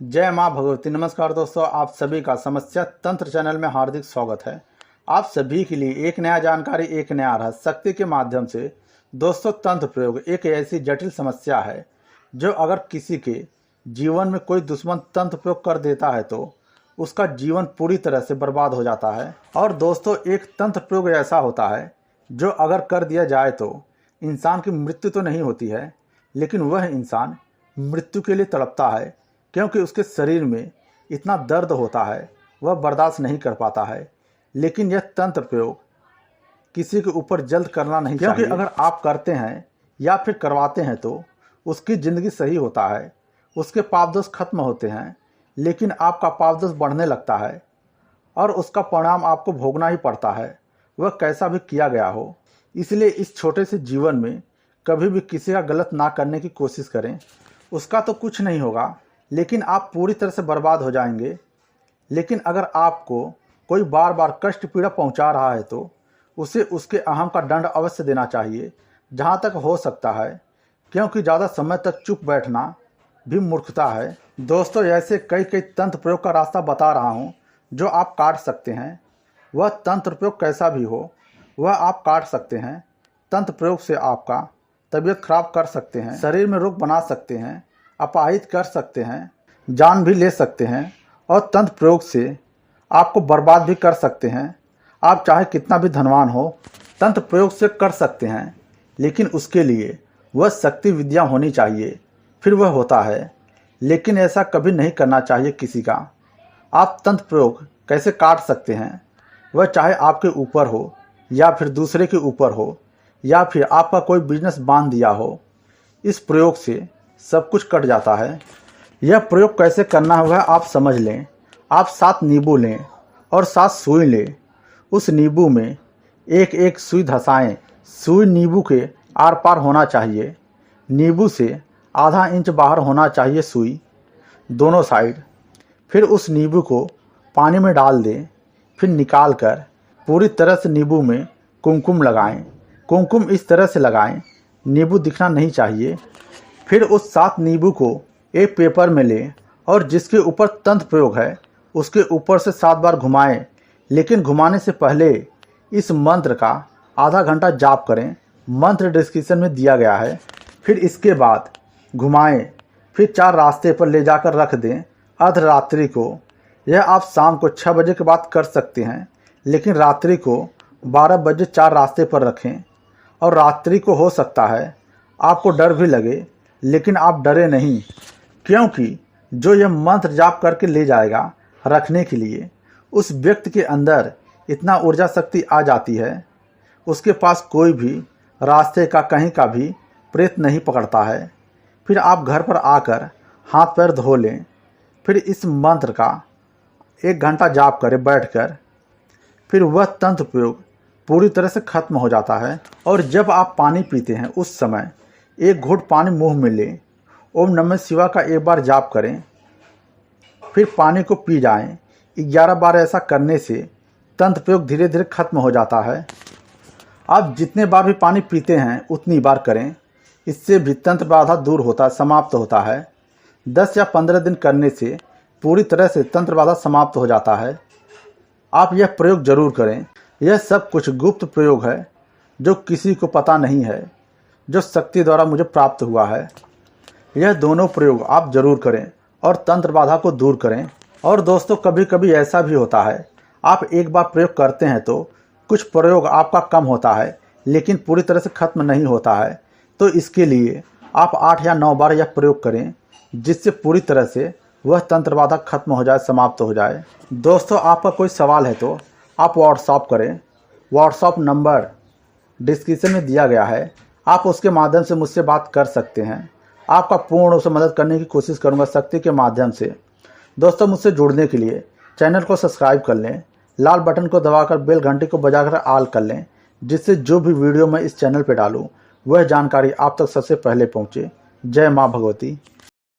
जय माँ भगवती। नमस्कार दोस्तों, आप सभी का समस्या तंत्र चैनल में हार्दिक स्वागत है। आप सभी के लिए एक नया जानकारी, एक नया रहस्य शक्ति के माध्यम से। दोस्तों, तंत्र प्रयोग एक ऐसी जटिल समस्या है जो अगर किसी के जीवन में कोई दुश्मन तंत्र प्रयोग कर देता है तो उसका जीवन पूरी तरह से बर्बाद हो जाता है। और दोस्तों, एक तंत्र प्रयोग ऐसा होता है जो अगर कर दिया जाए तो इंसान की मृत्यु तो नहीं होती है, लेकिन वह इंसान मृत्यु के लिए तड़पता है, क्योंकि उसके शरीर में इतना दर्द होता है वह बर्दाश्त नहीं कर पाता है। लेकिन यह तंत्र प्रयोग किसी के ऊपर जल्द करना नहीं चाहिए, क्योंकि अगर आप करते हैं या फिर करवाते हैं तो उसकी ज़िंदगी सही होता है, उसके पाप दोष खत्म होते हैं, लेकिन आपका पाप दोष बढ़ने लगता है और उसका परिणाम आपको भोगना ही पड़ता है, वह कैसा भी किया गया हो। इसलिए इस छोटे से जीवन में कभी भी किसी का गलत ना करने की कोशिश करें। उसका तो कुछ नहीं होगा, लेकिन आप पूरी तरह से बर्बाद हो जाएंगे। लेकिन अगर आपको कोई बार बार कष्ट पीड़ा पहुंचा रहा है तो उसे उसके अहम का दंड अवश्य देना चाहिए, जहां तक हो सकता है, क्योंकि ज़्यादा समय तक चुप बैठना भी मूर्खता है। दोस्तों, ऐसे कई तंत्र प्रयोग का रास्ता बता रहा हूं जो आप काट सकते हैं। वह तंत्र प्रयोग कैसा भी हो वह आप काट सकते हैं। तंत्र प्रयोग से आपका तबीयत खराब कर सकते हैं, शरीर में रोग बना सकते हैं, अपाहित कर सकते हैं, जान भी ले सकते हैं और तंत्र प्रयोग से आपको बर्बाद भी कर सकते हैं। आप चाहे कितना भी धनवान हो, तंत्र प्रयोग से कर सकते हैं, लेकिन उसके लिए वह शक्ति विद्या होनी चाहिए, फिर वह होता है। लेकिन ऐसा कभी नहीं करना चाहिए किसी का। आप तंत्र प्रयोग कैसे काट सकते हैं, वह चाहे आपके ऊपर हो या फिर दूसरे के ऊपर हो या फिर आपका कोई बिजनेस बांध दिया हो, इस प्रयोग से सब कुछ कट जाता है। यह प्रयोग कैसे करना है वह आप समझ लें। आप 7 नींबू लें और 7 सुई लें। उस नींबू में एक एक सुई धंसाएं। सुई नींबू के आर पार होना चाहिए। नींबू से आधा इंच बाहर होना चाहिए सुई, दोनों साइड। फिर उस नींबू को पानी में डाल दें। फिर निकाल कर पूरी तरह से नींबू में कुमकुम लगाएं। कुमकुम इस तरह से लगाएं, नींबू दिखना नहीं चाहिए। फिर उस 7 नींबू को एक पेपर में लें और जिसके ऊपर तंत्र प्रयोग है उसके ऊपर से 7 बार घुमाएं। लेकिन घुमाने से पहले इस मंत्र का आधा घंटा जाप करें। मंत्र डिस्क्रिप्शन में दिया गया है। फिर इसके बाद घुमाएं। फिर 4 रास्ते पर ले जाकर रख दें अर्धरात्रि को। यह आप शाम को 6 बजे के बाद कर सकते हैं, लेकिन रात्रि को 12 बजे 4 रास्ते पर रखें। और रात्रि को हो सकता है आपको डर भी लगे, लेकिन आप डरे नहीं, क्योंकि जो यह मंत्र जाप करके ले जाएगा रखने के लिए, उस व्यक्ति के अंदर इतना ऊर्जा शक्ति आ जाती है, उसके पास कोई भी रास्ते का कहीं का भी प्रेत नहीं पकड़ता है। फिर आप घर पर आकर हाथ पैर धो लें। फिर इस मंत्र का 1 घंटा जाप करें बैठकर। फिर वह तंत्र प्रयोग पूरी तरह से खत्म हो जाता है। और जब आप पानी पीते हैं उस समय 1 घूंट पानी मुंह में लें। ओम नमः शिवाय का 1 बार जाप करें, फिर पानी को पी जाएं। 11 बार ऐसा करने से तंत्र प्रयोग धीरे धीरे खत्म हो जाता है। आप जितने बार भी पानी पीते हैं उतनी बार करें, इससे भी तंत्र बाधा दूर होता समाप्त होता है। 10 या 15 दिन करने से पूरी तरह से तंत्र बाधा समाप्त हो जाता है। आप यह प्रयोग जरूर करें। यह सब कुछ गुप्त प्रयोग है जो किसी को पता नहीं है, जो शक्ति द्वारा मुझे प्राप्त हुआ है। यह दोनों प्रयोग आप जरूर करें और तंत्र बाधा को दूर करें। और दोस्तों, कभी कभी ऐसा भी होता है, आप एक बार प्रयोग करते हैं तो कुछ प्रयोग आपका कम होता है, लेकिन पूरी तरह से खत्म नहीं होता है। तो इसके लिए आप 8 या 9 बार यह प्रयोग करें, जिससे पूरी तरह से वह तंत्र बाधा खत्म हो जाए, समाप्त हो जाए। दोस्तों, आपका कोई सवाल है तो आप व्हाट्सअप करें। व्हाट्सअप नंबर डिस्क्रिप्शन में दिया गया है, आप उसके माध्यम से मुझसे बात कर सकते हैं। आपका पूर्ण रूप से मदद करने की कोशिश करूंगा शक्ति के माध्यम से। दोस्तों, मुझसे जुड़ने के लिए चैनल को सब्सक्राइब कर लें, लाल बटन को दबाकर बेल घंटी को बजाकर ऑल कर लें, जिससे जो भी वीडियो मैं इस चैनल पर डालूं वह जानकारी आप तक सबसे पहले पहुंचे। जय माँ भगवती।